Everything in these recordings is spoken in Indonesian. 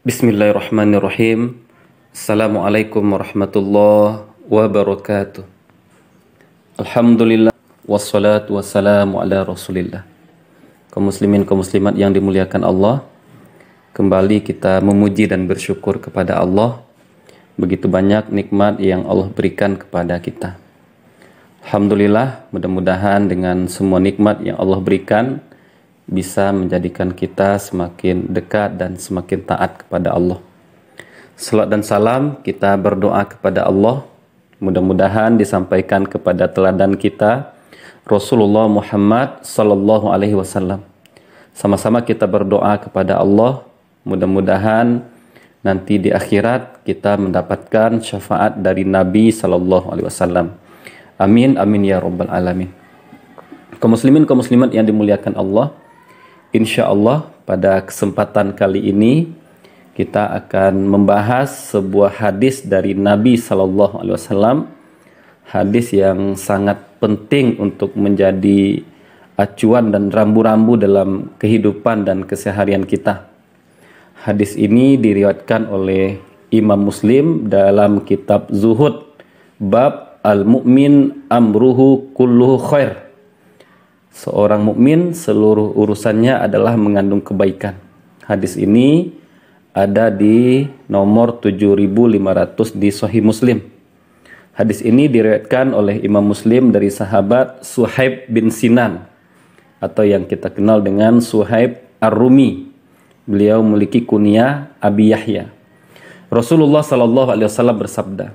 Bismillahirrahmanirrahim. Assalamualaikum warahmatullahi wabarakatuh. Alhamdulillah wassalatu wassalamu ala Rasulillah. Kaum muslimin, kaum muslimat yang dimuliakan Allah, kembali kita memuji dan bersyukur kepada Allah. Begitu banyak nikmat yang Allah berikan kepada kita. Alhamdulillah, mudah-mudahan dengan semua nikmat yang Allah berikan bisa menjadikan kita semakin dekat dan semakin taat kepada Allah. Salat dan salam kita berdoa kepada Allah, mudah-mudahan disampaikan kepada teladan kita Rasulullah Muhammad sallallahu alaihi wasallam. Sama-sama kita berdoa kepada Allah, mudah-mudahan nanti di akhirat kita mendapatkan syafaat dari Nabi sallallahu alaihi wasallam. Amin amin ya rabbal alamin. Kaum muslimin, kaum muslimat yang dimuliakan Allah, insya Allah pada kesempatan kali ini kita akan membahas sebuah hadis dari Nabi Sallallahu Alaihi Wasallam, hadis yang sangat penting untuk menjadi acuan dan rambu-rambu dalam kehidupan dan keseharian kita. Hadis ini diriwayatkan oleh Imam Muslim dalam kitab Zuhud, bab Al-Mu'min amruhu kulluhu khair. Seorang mukmin seluruh urusannya adalah mengandung kebaikan. Hadis ini ada di nomor 7500 di Sahih Muslim. Hadis ini diriwayatkan oleh Imam Muslim dari sahabat Suhaib bin Sinan atau yang kita kenal dengan Suhaib Ar-Rumi. Beliau memiliki kunyah Abi Yahya. Rasulullah sallallahu alaihi wasallam bersabda,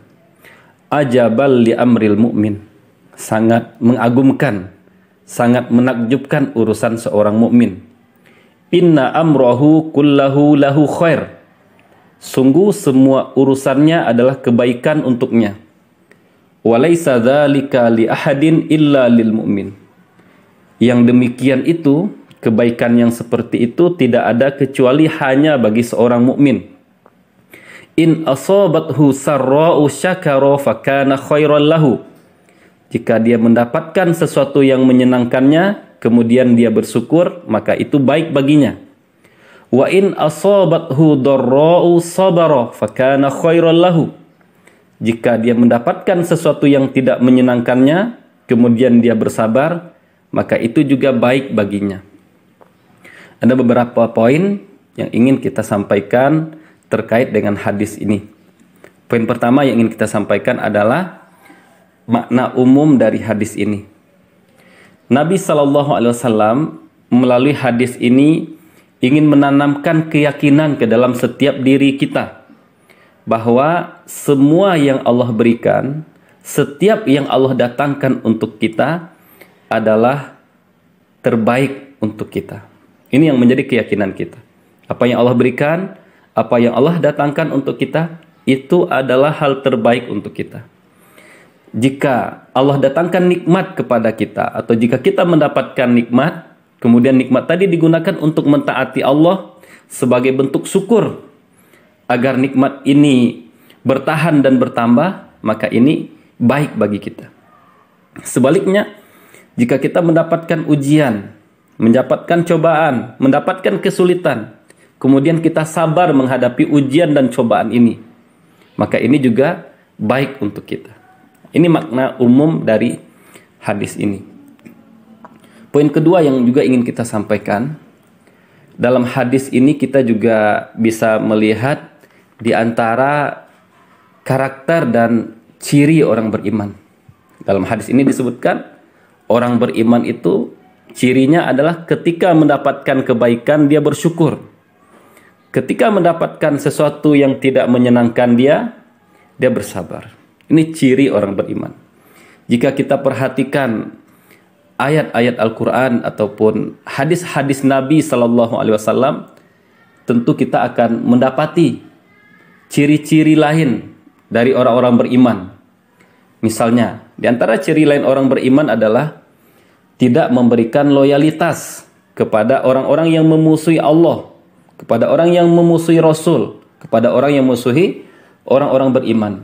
"Ajabal li amril mu'min." Sangat mengagumkan, sangat menakjubkan urusan seorang mukmin. Inna amrahu kullahu lahu khair. Sungguh semua urusannya adalah kebaikan untuknya. Walaysa dzalika li ahadin illa lil mu'min. Yang demikian itu, kebaikan yang seperti itu tidak ada kecuali hanya bagi seorang mukmin. In asabathu sarra'u syakara fakana khairan lahu. Jika dia mendapatkan sesuatu yang menyenangkannya, kemudian dia bersyukur, maka itu baik baginya. Wa in asabathu darra'u sabara fakana khairan lahu. Jika dia mendapatkan sesuatu yang tidak menyenangkannya, kemudian dia bersabar, maka itu juga baik baginya. Ada beberapa poin yang ingin kita sampaikan terkait dengan hadis ini. Poin pertama yang ingin kita sampaikan adalah makna umum dari hadis ini. Nabi Shallallahu Alaihi Wasallam melalui hadis ini ingin menanamkan keyakinan ke dalam setiap diri kita bahwa semua yang Allah berikan, setiap yang Allah datangkan untuk kita adalah terbaik untuk kita. Ini yang menjadi keyakinan kita. Apa yang Allah berikan, apa yang Allah datangkan untuk kita, itu adalah hal terbaik untuk kita. Jika Allah datangkan nikmat kepada kita, atau jika kita mendapatkan nikmat, kemudian nikmat tadi digunakan untuk mentaati Allah sebagai bentuk syukur agar nikmat ini bertahan dan bertambah, maka ini baik bagi kita. Sebaliknya, jika kita mendapatkan ujian, mendapatkan cobaan, mendapatkan kesulitan, kemudian kita sabar menghadapi ujian dan cobaan ini, maka ini juga baik untuk kita. Ini makna umum dari hadis ini. Poin kedua yang juga ingin kita sampaikan, dalam hadis ini kita juga bisa melihat di antara karakter dan ciri orang beriman. Dalam hadis ini disebutkan, orang beriman itu cirinya adalah ketika mendapatkan kebaikan dia bersyukur. Ketika mendapatkan sesuatu yang tidak menyenangkan dia bersabar. Ini ciri orang beriman. Jika kita perhatikan ayat-ayat Al-Quran ataupun hadis-hadis Nabi Sallallahu Alaihi Wasallam, tentu kita akan mendapati ciri-ciri lain dari orang-orang beriman. Misalnya, di antara ciri lain orang beriman adalah tidak memberikan loyalitas kepada orang-orang yang memusuhi Allah, kepada orang yang memusuhi Rasul, kepada orang yang memusuhi orang-orang beriman.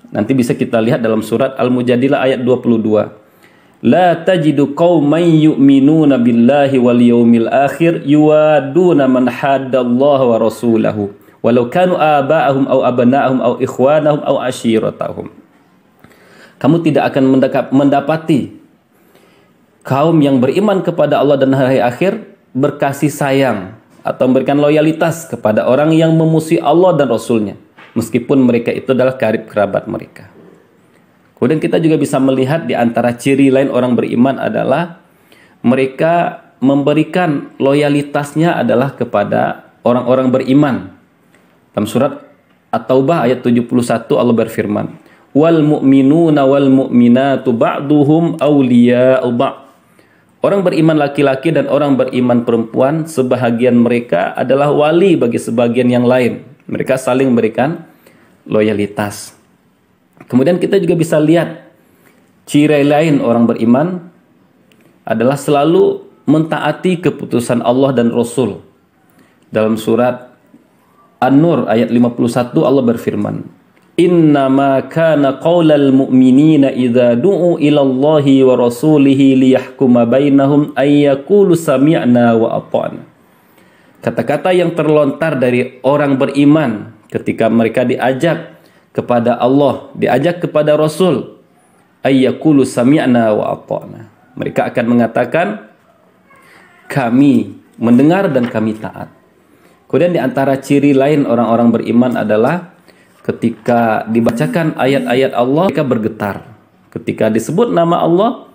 Nanti bisa kita lihat dalam surat Al-Mujadilah ayat 22. La tajidu qauman yu'minuna billahi wal yawmil akhir yuwaduna man haddallaha wa rasulahu walau kanu aba'ahum aw abana'ahum aw ikhwanahum aw ashiratahum. Kamu tidak akan mendapati kaum yang beriman kepada Allah dan hari akhir berkasih sayang atau memberikan loyalitas kepada orang yang memusuhi Allah dan Rasulnya, meskipun mereka itu adalah karib kerabat mereka. Kemudian kita juga bisa melihat di antara ciri lain orang beriman adalah mereka memberikan loyalitasnya adalah kepada orang-orang beriman. Dalam surat At-Taubah ayat 71 Allah berfirman, wal mu'minuna wal mu'minatu ba'duhum awliya'u ba'd. Orang beriman laki-laki dan orang beriman perempuan, sebahagian mereka adalah wali bagi sebagian yang lain. Mereka saling memberikan loyalitas. Kemudian kita juga bisa lihat ciri lain orang beriman adalah selalu mentaati keputusan Allah dan Rasul. Dalam surat An-Nur ayat 51 Allah berfirman, innama kana qaulal mu'minina idza du'u ila Allahi wa rasulihi liyahkuma bainahum ay yaqulu sami'na wa ata'na. Kata-kata yang terlontar dari orang beriman ketika mereka diajak kepada Allah, diajak kepada Rasul, ay yaqulu sami'na wa ata'na. Mereka akan mengatakan kami mendengar dan kami taat. Kemudian di antara ciri lain orang-orang beriman adalah ketika dibacakan ayat-ayat Allah, mereka bergetar. Ketika disebut nama Allah,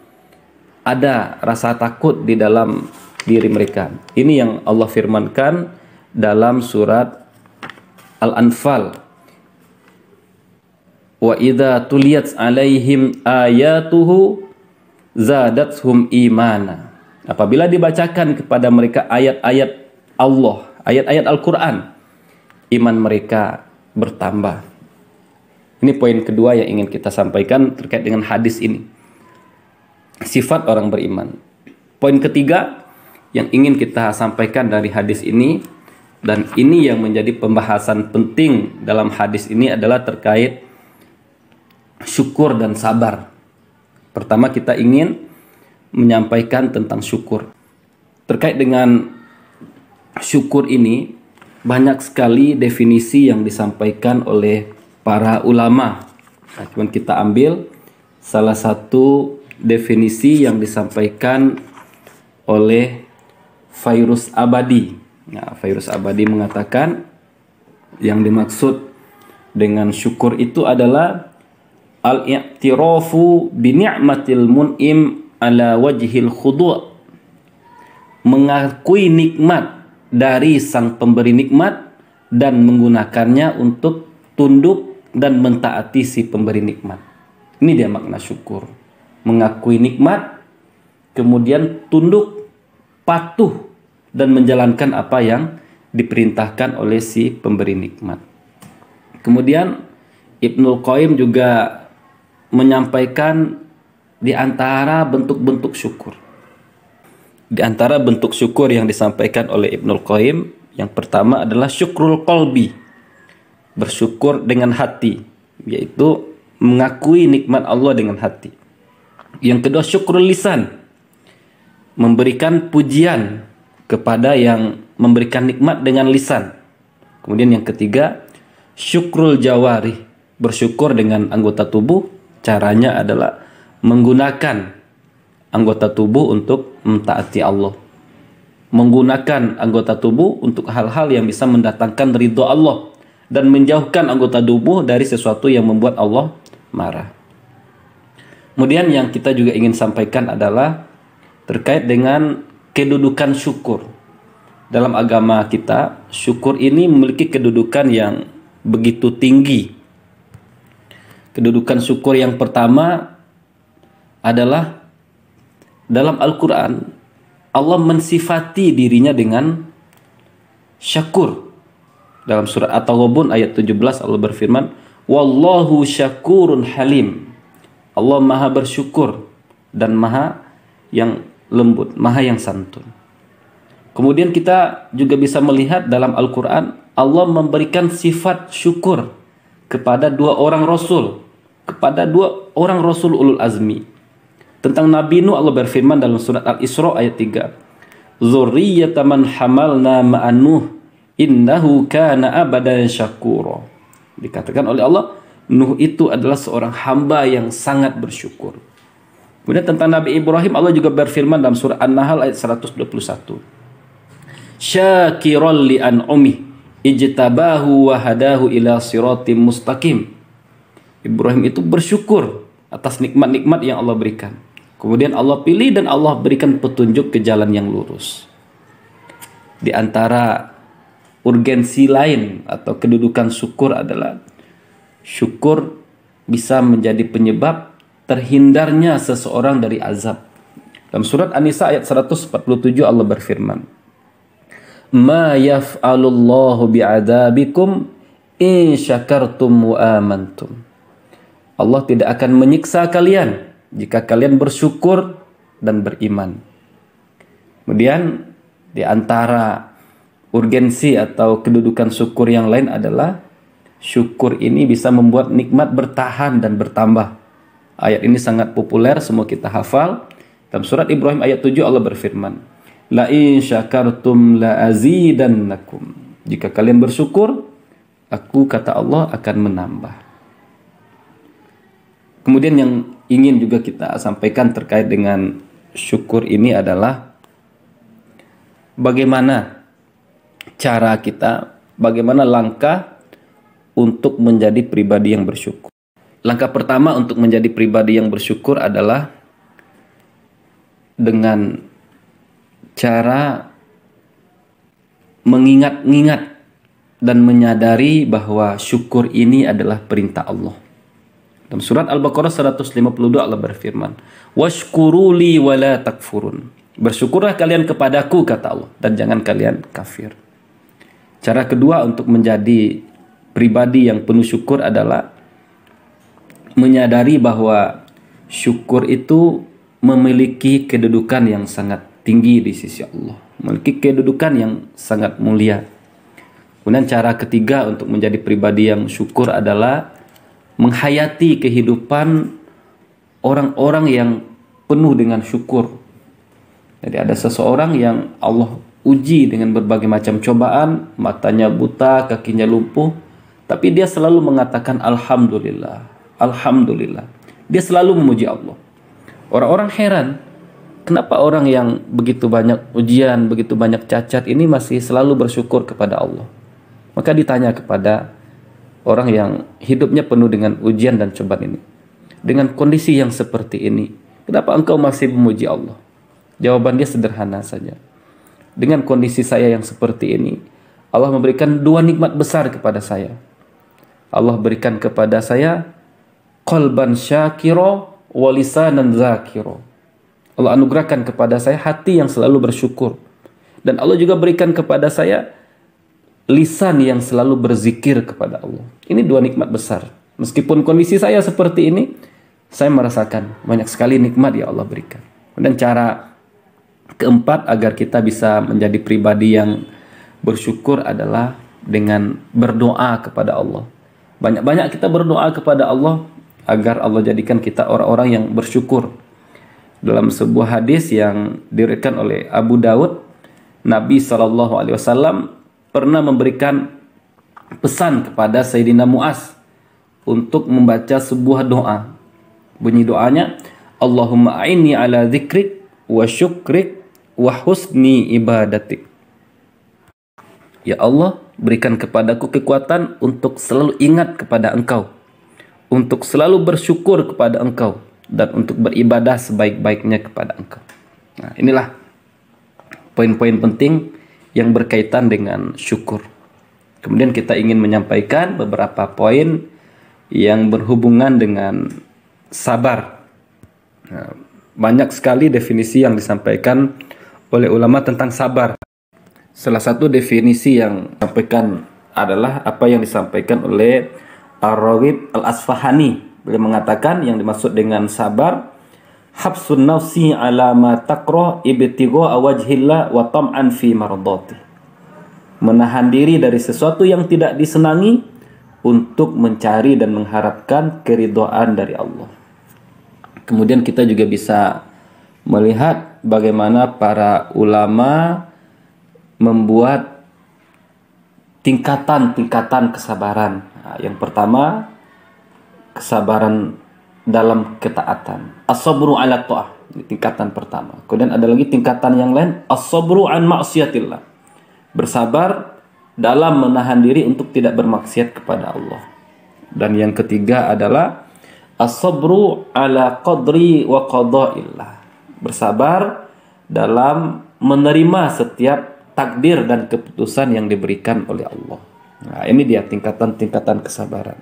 ada rasa takut di dalam diri mereka. Ini yang Allah firmankan dalam surat Al-Anfal. Wa idza tuliyat alaihim ayatuhu zadathum imana. Apabila dibacakan kepada mereka ayat-ayat Allah, ayat-ayat Al-Quran, iman mereka bertambah. Ini poin kedua yang ingin kita sampaikan terkait dengan hadis ini. Sifat orang beriman. Poin ketiga yang ingin kita sampaikan dari hadis ini, dan ini yang menjadi pembahasan penting dalam hadis ini adalah terkait syukur dan sabar. Pertama kita ingin menyampaikan tentang syukur. Terkait dengan syukur ini, banyak sekali definisi yang disampaikan oleh para ulama. Nah, cuman kita ambil salah satu definisi yang disampaikan oleh Fairuz Abadi. Nah, Fairuz Abadi mengatakan yang dimaksud dengan syukur itu adalah al-i'tirafu bi ni'matil mun'im ala wajhil khudu'. Mengakui nikmat dari sang pemberi nikmat dan menggunakannya untuk tunduk dan mentaati si pemberi nikmat. Ini dia makna syukur. Mengakui nikmat, kemudian tunduk, patuh, dan menjalankan apa yang diperintahkan oleh si pemberi nikmat. Kemudian Ibnul Qayyim juga menyampaikan di antara bentuk-bentuk syukur. Di antara bentuk syukur yang disampaikan oleh Ibnul Qayyim, yang pertama adalah syukrul qalbi, bersyukur dengan hati, yaitu mengakui nikmat Allah dengan hati. Yang kedua syukrul lisan, memberikan pujian kepada yang memberikan nikmat dengan lisan. Kemudian yang ketiga syukrul jawarih, bersyukur dengan anggota tubuh. Caranya adalah menggunakan anggota tubuh untuk mentaati Allah, menggunakan anggota tubuh untuk hal-hal yang bisa mendatangkan ridho Allah, dan menjauhkan anggota tubuh dari sesuatu yang membuat Allah marah. Kemudian yang kita juga ingin sampaikan adalah terkait dengan kedudukan syukur. Dalam agama kita, syukur ini memiliki kedudukan yang begitu tinggi. Kedudukan syukur yang pertama adalah dalam Al-Quran, Allah mensifati dirinya dengan syakur. Dalam surat At-Taghabun ayat 17 Allah berfirman, wallahu syakurun halim. Allah maha bersyukur dan maha yang lembut, maha yang santun. Kemudian kita juga bisa melihat dalam Al-Quran, Allah memberikan sifat syukur kepada dua orang Rasul, kepada dua orang Rasul ulul azmi. Tentang Nabi Nuh Allah berfirman dalam surat Al-Isra ayat 3, Zurriyyata man hamalna ma'an Nuh innahu kana abadan syakura. Dikatakan oleh Allah, Nuh itu adalah seorang hamba yang sangat bersyukur. Kemudian tentang Nabi Ibrahim, Allah juga berfirman dalam surah An-Nahl ayat 121. Syakiran li an'umih ijtabahu wa hadahu ila siratim mustaqim. Ibrahim itu bersyukur atas nikmat-nikmat yang Allah berikan. Kemudian Allah pilih dan Allah berikan petunjuk ke jalan yang lurus. Di antara urgensi lain atau kedudukan syukur adalah syukur bisa menjadi penyebab terhindarnya seseorang dari azab. Dalam surat An-Nisa ayat 147 Allah berfirman, "Ma yaf'alullahu bi'adabikum in syakartum wa amantum." Allah tidak akan menyiksa kalian jika kalian bersyukur dan beriman. Kemudian di antara urgensi atau kedudukan syukur yang lain adalah syukur ini bisa membuat nikmat bertahan dan bertambah. Ayat ini sangat populer, semua kita hafal. Dalam surat Ibrahim ayat 7 Allah berfirman, "La in syakartum la azidannakum." Jika kalian bersyukur, aku kata Allah akan menambah. Kemudian yang ingin juga kita sampaikan terkait dengan syukur ini adalah bagaimana cara kita, bagaimana langkah untuk menjadi pribadi yang bersyukur. Langkah pertama untuk menjadi pribadi yang bersyukur adalah dengan cara mengingat-ingat dan menyadari bahwa syukur ini adalah perintah Allah. Dalam surat Al-Baqarah 152 Allah berfirman, "Washkuruli wa la takfurun." Bersyukurlah kalian kepadaku kata Allah, dan jangan kalian kafir. Cara kedua untuk menjadi pribadi yang penuh syukur adalah menyadari bahwa syukur itu memiliki kedudukan yang sangat tinggi di sisi Allah, memiliki kedudukan yang sangat mulia. Kemudian cara ketiga untuk menjadi pribadi yang syukur adalah menghayati kehidupan orang-orang yang penuh dengan syukur. Jadi ada seseorang yang Allah uji dengan berbagai macam cobaan, matanya buta, kakinya lumpuh, tapi dia selalu mengatakan alhamdulillah, alhamdulillah. Dia selalu memuji Allah. Orang-orang heran, kenapa orang yang begitu banyak ujian, begitu banyak cacat ini masih selalu bersyukur kepada Allah. Maka ditanya kepada orang yang hidupnya penuh dengan ujian dan cobaan ini, dengan kondisi yang seperti ini, kenapa engkau masih memuji Allah? Jawaban dia sederhana saja. Dengan kondisi saya yang seperti ini, Allah memberikan dua nikmat besar kepada saya. Allah berikan kepada saya qalban syakira wa lisanan zakira. Allah anugerahkan kepada saya hati yang selalu bersyukur. Dan Allah juga berikan kepada saya lisan yang selalu berzikir kepada Allah. Ini dua nikmat besar. Meskipun kondisi saya seperti ini, saya merasakan banyak sekali nikmat yang Allah berikan. Dan cara keempat agar kita bisa menjadi pribadi yang bersyukur adalah dengan berdoa kepada Allah. Banyak-banyak kita berdoa kepada Allah agar Allah jadikan kita orang-orang yang bersyukur. Dalam sebuah hadis yang diriwayatkan oleh Abu Daud, Nabi SAW pernah memberikan pesan kepada Sayyidina Mu'az untuk membaca sebuah doa. Bunyi doanya, Allahumma a'inni ala dzikrik wa syukrik wa husni ibadatik. Ya Allah, berikan kepadaku kekuatan untuk selalu ingat kepada Engkau, untuk selalu bersyukur kepada Engkau, dan untuk beribadah sebaik-baiknya kepada Engkau. Nah, inilah poin-poin penting yang berkaitan dengan syukur. Kemudian kita ingin menyampaikan beberapa poin yang berhubungan dengan sabar. Nah, banyak sekali definisi yang disampaikan oleh ulama tentang sabar. Salah satu definisi yang disampaikan adalah apa yang disampaikan oleh Ar-Raghib Al-Asfahani. Beliau mengatakan yang dimaksud dengan sabar, habsun nafsi ala ma takrah ibtigha wajhillah wa tam'an fi mardati. Menahan diri dari sesuatu yang tidak disenangi untuk mencari dan mengharapkan keridhaan dari Allah. Kemudian kita juga bisa melihat bagaimana para ulama membuat tingkatan-tingkatan kesabaran. Nah, yang pertama, kesabaran dalam ketaatan. As-sabru ala ta'ah. Tingkatan pertama. Kemudian ada lagi tingkatan yang lain, as-sabru an ma'siyatillah. Bersabar dalam menahan diri untuk tidak bermaksiat kepada Allah. Dan yang ketiga adalah as-sabru ala qadri wa qada'illah. Bersabar dalam menerima setiap takdir dan keputusan yang diberikan oleh Allah. Nah, ini dia tingkatan-tingkatan kesabaran.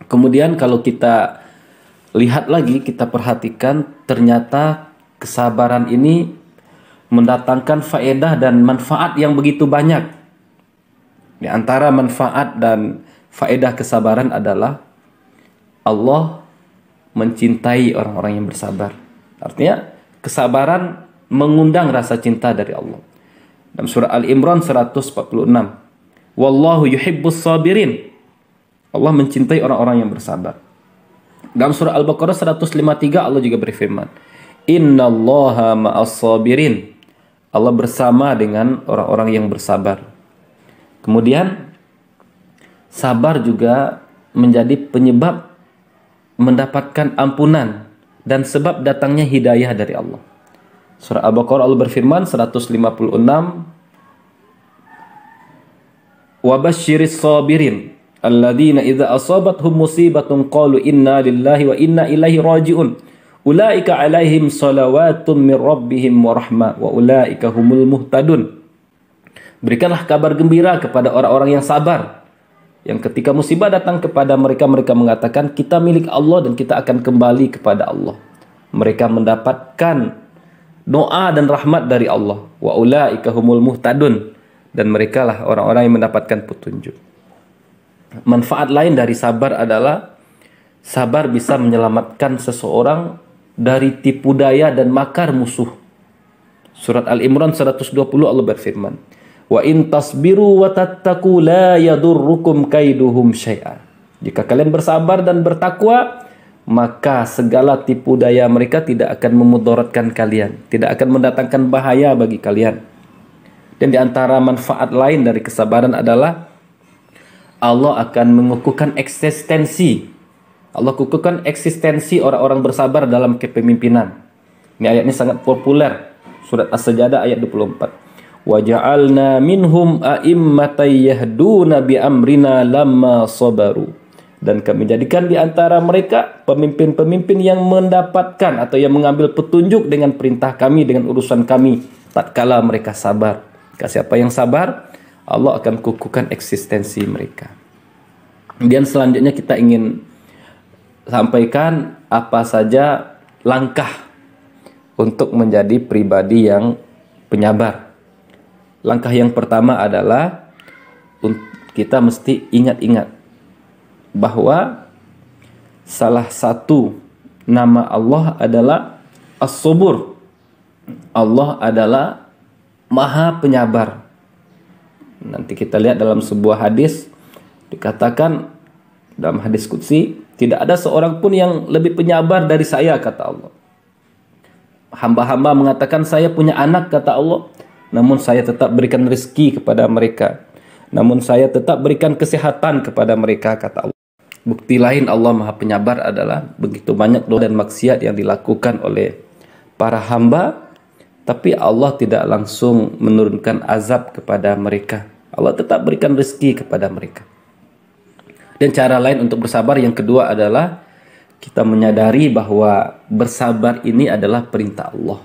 Kemudian kalau kita lihat lagi, kita perhatikan, ternyata kesabaran ini mendatangkan faedah dan manfaat yang begitu banyak. Di antara manfaat dan faedah kesabaran adalah Allah mencintai orang-orang yang bersabar. Artinya kesabaran mengundang rasa cinta dari Allah. Dalam surah Al-Imran 146. Wallahu yuhibbus sabirin. Allah mencintai orang-orang yang bersabar. Dalam surah Al-Baqarah 153 Allah juga berfirman, Innallaha ma'as sabirin. Allah bersama dengan orang-orang yang bersabar. Kemudian sabar juga menjadi penyebab mendapatkan ampunan dan sebab datangnya hidayah dari Allah. Surah Al-Baqarah Allah berfirman 156, Wabashiris sabirin alladzina idza asabathum musibatun qalu inna lillahi wa inna ilaihi raji'un ulaika alaihim salawatun min rabbihim wa rahmah wa ulaika humul muhtadun. Berikanlah kabar gembira kepada orang-orang yang sabar, yang ketika musibah datang kepada mereka, mereka mengatakan kita milik Allah dan kita akan kembali kepada Allah. Mereka mendapatkan doa dan rahmat dari Allah. Wa ulaika humul muhtadun, dan merekalah orang-orang yang mendapatkan petunjuk. Manfaat lain dari sabar adalah sabar bisa menyelamatkan seseorang dari tipu daya dan makar musuh. Surat Al-Imran 120 Allah berfirman, Wa in tasbiru wa tattaqu la yadurrukum kaiduhum syai'a. Jika kalian bersabar dan bertakwa, maka segala tipu daya mereka tidak akan memudaratkan kalian, tidak akan mendatangkan bahaya bagi kalian. Dan di antara manfaat lain dari kesabaran adalah Allah akan mengukuhkan eksistensi. Allah kukuhkan eksistensi orang-orang bersabar dalam kepemimpinan. Ini ayat ini sangat populer. Surat As-Sajdah ayat 24. Wa ja'alna minhum a'immatan yahduna bi amrina lamma sabaru. Dan kami jadikan di antara mereka pemimpin-pemimpin yang mendapatkan atau yang mengambil petunjuk dengan perintah kami, dengan urusan kami, tatkala mereka sabar. Siapa yang sabar, Allah akan kukuhkan eksistensi mereka. Kemudian selanjutnya kita ingin sampaikan apa saja langkah untuk menjadi pribadi yang penyabar. Langkah yang pertama adalah kita mesti ingat-ingat bahwa salah satu nama Allah adalah As-Sabur. Allah adalah Maha Penyabar. Nanti kita lihat dalam sebuah hadis dikatakan dalam hadis qudsi, tidak ada seorang pun yang lebih penyabar dari saya, kata Allah. Hamba-hamba mengatakan saya punya anak, kata Allah, namun saya tetap berikan rezeki kepada mereka. Namun saya tetap berikan kesehatan kepada mereka, kata Allah. Bukti lain Allah Maha Penyabar adalah begitu banyak dosa dan maksiat yang dilakukan oleh para hamba, tapi Allah tidak langsung menurunkan azab kepada mereka. Allah tetap berikan rezeki kepada mereka. Dan cara lain untuk bersabar yang kedua adalah kita menyadari bahwa bersabar ini adalah perintah Allah.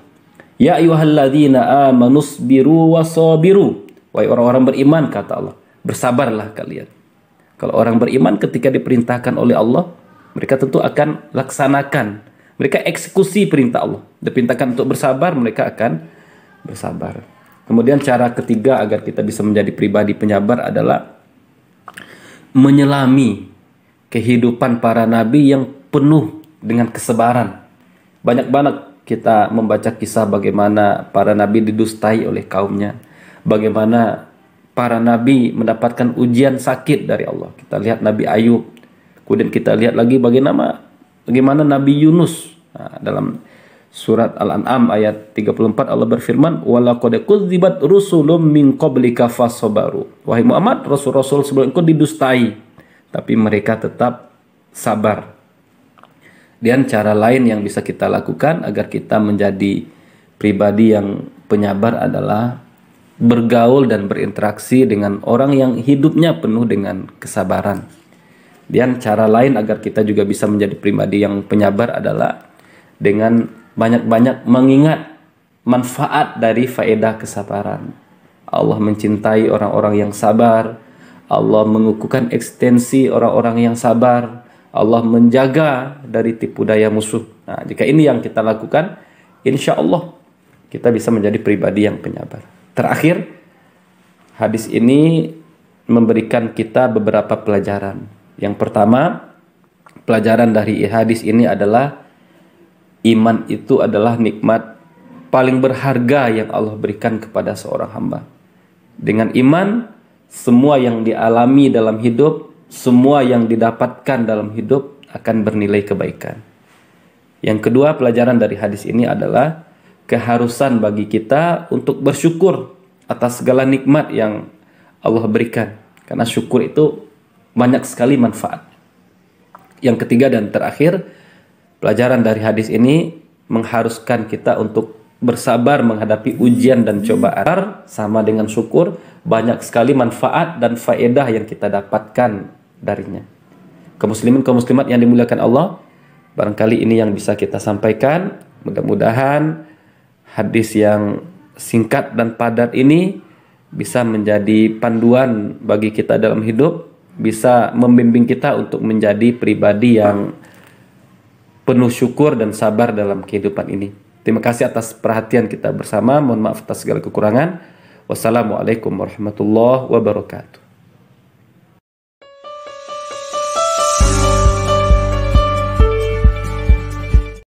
Ya ayyuhalladzina amanusbiru wasabiru. Wahai orang-orang beriman, kata Allah, bersabarlah kalian. Kalau orang beriman ketika diperintahkan oleh Allah, mereka tentu akan laksanakan. Mereka eksekusi perintah Allah. Diperintahkan untuk bersabar, mereka akan bersabar. Kemudian cara ketiga agar kita bisa menjadi pribadi penyabar adalah menyelami kehidupan para nabi yang penuh dengan kesabaran. Banyak banget kita membaca kisah bagaimana para nabi didustai oleh kaumnya. Bagaimana para nabi mendapatkan ujian sakit dari Allah. Kita lihat Nabi Ayub. Kemudian kita lihat lagi bagaimana Nabi Yunus. Nah, dalam Surat Al-An'am ayat 34 Allah berfirman, "Walaqad kudzibat rusulun min qablika fasabaru." Wahai Muhammad, rasul-rasul sebelum engkau didustai, tapi mereka tetap sabar. Dan cara lain yang bisa kita lakukan agar kita menjadi pribadi yang penyabar adalah bergaul dan berinteraksi dengan orang yang hidupnya penuh dengan kesabaran. Dan cara lain agar kita juga bisa menjadi pribadi yang penyabar adalah dengan banyak-banyak mengingat manfaat dari faedah kesabaran. Allah mencintai orang-orang yang sabar. Allah mengukuhkan ekstensi orang-orang yang sabar. Allah menjaga dari tipu daya musuh. Nah, jika ini yang kita lakukan, insya Allah kita bisa menjadi pribadi yang penyabar. Terakhir, hadis ini memberikan kita beberapa pelajaran. Yang pertama, pelajaran dari hadis ini adalah iman itu adalah nikmat paling berharga yang Allah berikan kepada seorang hamba. Dengan iman, semua yang dialami dalam hidup, semua yang didapatkan dalam hidup akan bernilai kebaikan. Yang kedua, pelajaran dari hadis ini adalah keharusan bagi kita untuk bersyukur atas segala nikmat yang Allah berikan. Karena syukur itu banyak sekali manfaat. Yang ketiga dan terakhir, pelajaran dari hadis ini mengharuskan kita untuk bersabar menghadapi ujian dan cobaan. Sama dengan syukur, banyak sekali manfaat dan faedah yang kita dapatkan darinya. Kaum muslimin, kaum muslimat yang dimuliakan Allah, barangkali ini yang bisa kita sampaikan. Mudah-mudahan hadis yang singkat dan padat ini bisa menjadi panduan bagi kita dalam hidup, bisa membimbing kita untuk menjadi pribadi yang penuh syukur dan sabar dalam kehidupan ini. Terima kasih atas perhatian kita bersama. Mohon maaf atas segala kekurangan. Wassalamualaikum warahmatullahi wabarakatuh.